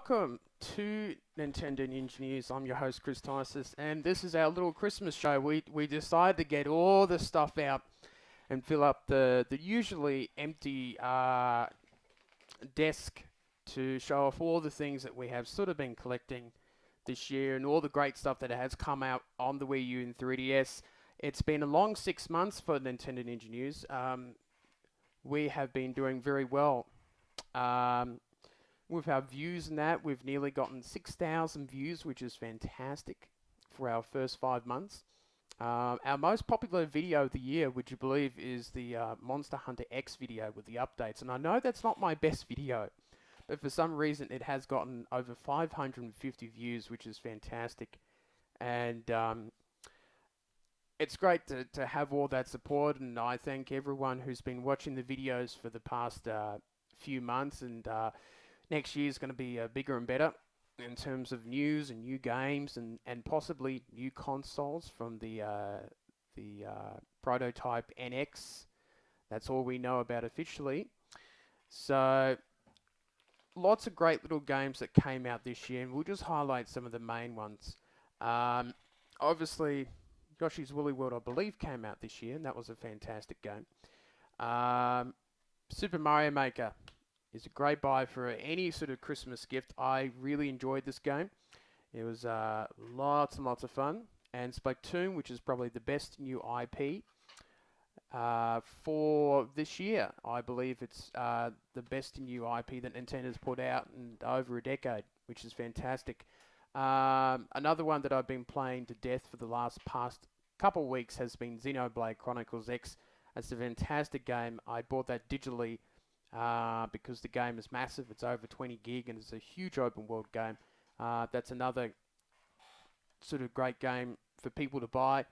welcome to Nintendo Ninja News. I'm your host Chris Tysis, and this is our little Christmas show. We decided to get all the stuff out and fill up the usually empty desk to show off all the things that we have sort of been collecting this year and all the great stuff that has come out on the Wii U and 3DS. It's been a long 6 months for Nintendo Ninja News. We have been doing very well. Um, with our views and that, we've nearly gotten 6,000 views, which is fantastic for our first 5 months. Our most popular video of the year, would you believe, is the Monster Hunter X video with the updates. And I know that's not my best video, but for some reason it has gotten over 550 views, which is fantastic. And it's great to have all that support. And I thank everyone who's been watching the videos for the past few months. And next year is going to be bigger and better in terms of news and new games and possibly new consoles from the prototype NX. That's all we know about officially. So lots of great little games that came out this year, and we'll just highlight some of the main ones. Um, Obviously, Yoshi's Woolly World, I believe, came out this year, and that was a fantastic game. Um, Super Mario Maker is a great buy for any sort of Christmas gift. I really enjoyed this game. It was lots and lots of fun. And Splatoon, which is probably the best new IP for this year. I believe it's the best new IP that Nintendo's put out in over a decade, which is fantastic. Another one that I've been playing to death for the past couple of weeks has been Xenoblade Chronicles X. It's a fantastic game. I bought that digitally because the game is massive. It's over 20 gig and it's a huge open world game. That's another sort of great game for people to buy.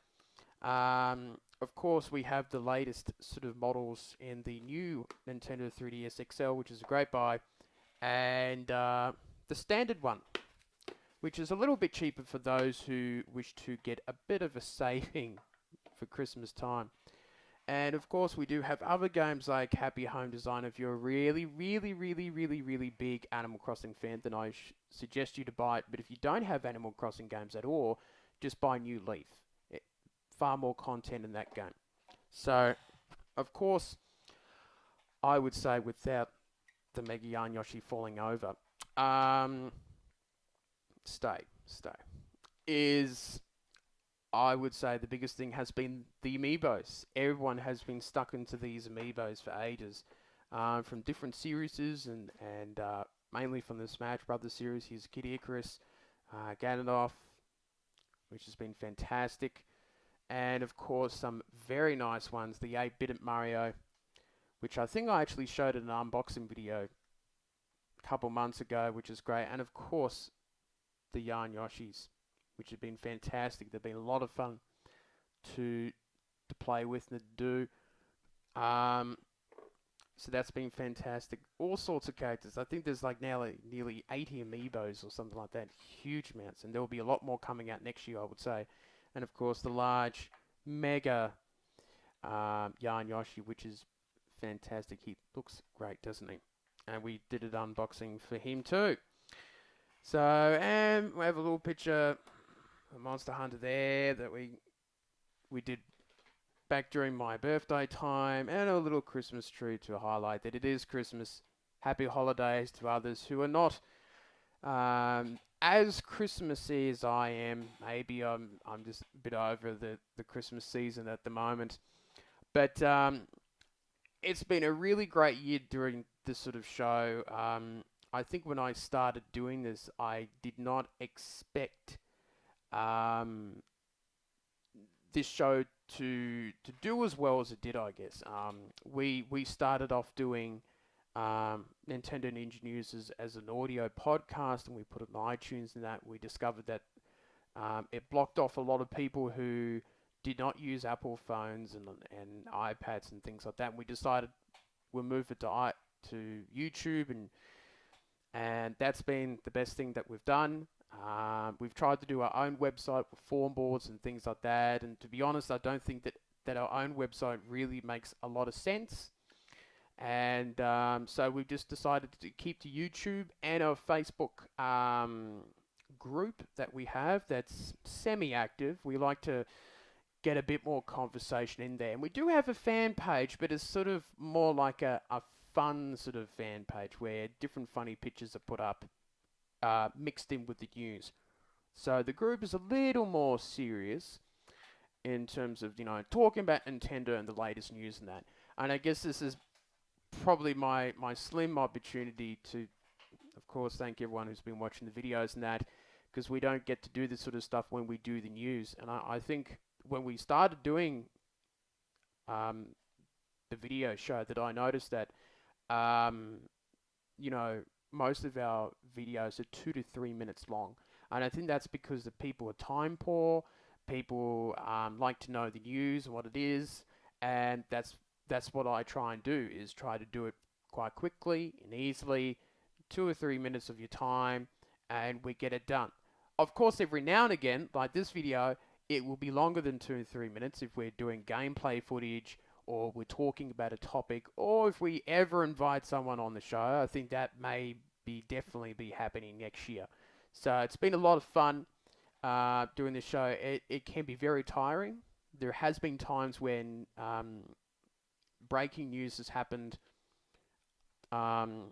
Of course, we have the latest sort of models in the new Nintendo 3DS XL, which is a great buy, and the standard one, which is a little bit cheaper for those who wish to get a bit of a saving for Christmas time. And of course, we do have other games like Happy Home Design. If you're a really, really, really, really, really big Animal Crossing fan, then I suggest you to buy it. But if you don't have Animal Crossing games at all, just buy New Leaf. Far more content in that game. So, of course, I would say without the Mega Yarn Yoshi falling over, um, stay, is I would say the biggest thing has been the amiibos. Everyone has been stuck into these amiibos for ages, from different series and mainly from the Smash Brothers series. Here's Kid Icarus, Ganondorf, which has been fantastic, and of course some very nice ones. The 8-bit Mario, which I think I actually showed in an unboxing video a couple months ago, which is great, and of course the Yarn Yoshis, which have been fantastic. They've been a lot of fun to play with and to do. So that's been fantastic. All sorts of characters. I think there's like now nearly 80 amiibos or something like that. Huge amounts, and there will be a lot more coming out next year, I would say. And of course, the large, mega Yarn Yoshi, which is fantastic. He looks great, doesn't he? And we did an unboxing for him too. So, and we have a little picture of Monster Hunter there that we did back during my birthday time, and a little Christmas tree to highlight that it is Christmas. Happy holidays to others who are not as Christmassy as I am. Maybe I'm just a bit over the Christmas season at the moment, but it's been a really great year during this sort of show. I think when I started doing this, I did not expect um, this show to do as well as it did, I guess. We started off doing Nintendo Ninja News as an audio podcast, and we put it on iTunes and that. We discovered that it blocked off a lot of people who did not use Apple phones and iPads and things like that. And we decided we'll move it to YouTube, and that's been the best thing that we've done. We've tried to do our own website with form boards and things like that, and to be honest, I don't think that our own website really makes a lot of sense. And so we've just decided to keep to YouTube and our Facebook group that we have that's semi-active. We like to get a bit more conversation in there. And we do have a fan page, but it's sort of more like a fun sort of fan page where different funny pictures are put up, mixed in with the news. So the group is a little more serious in terms of, talking about Nintendo and the latest news and that. And I guess this is probably my slim opportunity to, of course, thank everyone who's been watching the videos and that, because we don't get to do this sort of stuff when we do the news. And I think when we started doing um, the video show, that I noticed that, um, you know, most of our videos are 2 to 3 minutes long. And I think that's because the people are time poor. People like to know the news and what it is, and that's what I try and do, is try to do it quite quickly and easily, 2 or 3 minutes of your time, and we get it done. Of course, every now and again, like this video, it will be longer than 2 or 3 minutes if we're doing gameplay footage or we're talking about a topic, or if we ever invite someone on the show. I think that may be definitely be happening next year. So it's been a lot of fun doing this show. It can be very tiring. There has been times when breaking news has happened, and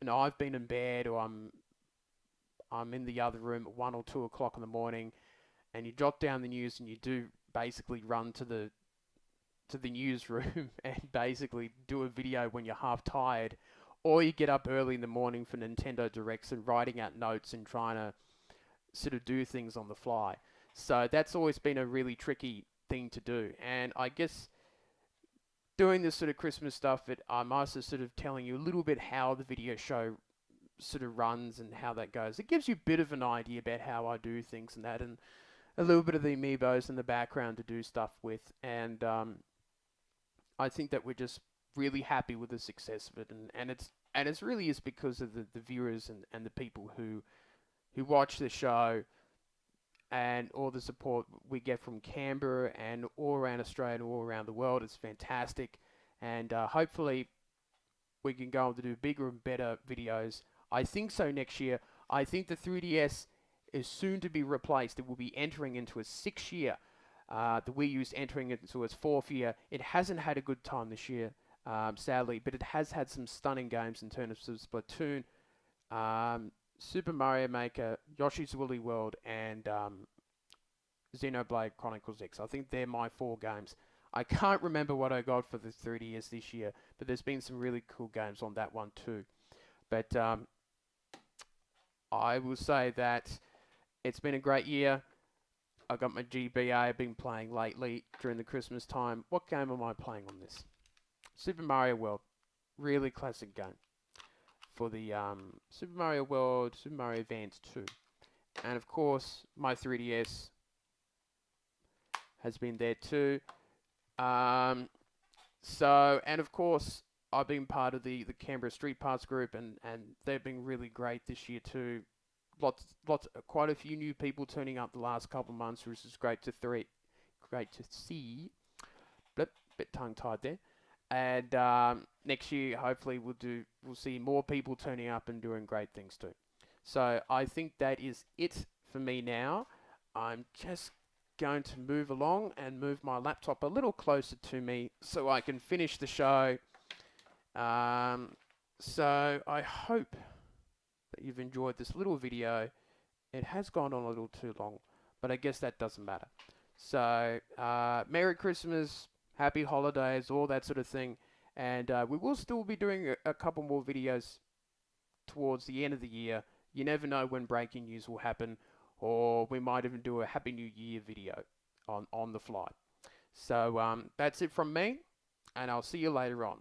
I've been in bed, or I'm in the other room at 1 or 2 o'clock in the morning, and you jot down the news and you do basically run to the newsroom and basically do a video when you're half tired, or you get up early in the morning for Nintendo Directs and writing out notes and trying to sort of do things on the fly. So that's always been a really tricky thing to do. And I guess doing this sort of Christmas stuff, I'm also sort of telling you a little bit how the video show sort of runs and how that goes. It gives you a bit of an idea about how I do things and that, and a little bit of the amiibos in the background to do stuff with. And I think that we're just really happy with the success of it, and it's really is because of the viewers and the people who watch the show, and all the support we get from Canberra and all around Australia and all around the world. It's fantastic, and hopefully we can go on to do bigger and better videos. I think so next year. I think the 3DS is soon to be replaced. It will be entering into its 6th year. The Wii U's entering into its 4th year. It hasn't had a good time this year, sadly, but it has had some stunning games in terms of Splatoon, Super Mario Maker, Yoshi's Woolly World, and Xenoblade Chronicles X. I think they're my 4 games. I can't remember what I got for the 3DS this year, but there's been some really cool games on that one too. But I will say that it's been a great year. I got my GBA I've been playing lately during the Christmas time. What game am I playing on this? Super Mario World. Really classic game for the Super Mario World, Super Mario Advance 2. And of course, my 3DS has been there too. And of course, I've been part of the Canberra Street Parts group, and they've been really great this year too. Quite a few new people turning up the last couple of months, which is great to see. Bit tongue tied there. And next year, hopefully, we'll see more people turning up and doing great things too. So I think that is it for me now. I'm just going to move along and move my laptop a little closer to me so I can finish the show. So I hope that you've enjoyed this little video. It has gone on a little too long, but I guess that doesn't matter. So Merry Christmas, Happy Holidays, all that sort of thing. And we will still be doing a couple more videos towards the end of the year. You never know when breaking news will happen, or we might even do a Happy New Year video on the fly. So that's it from me, and I'll see you later on.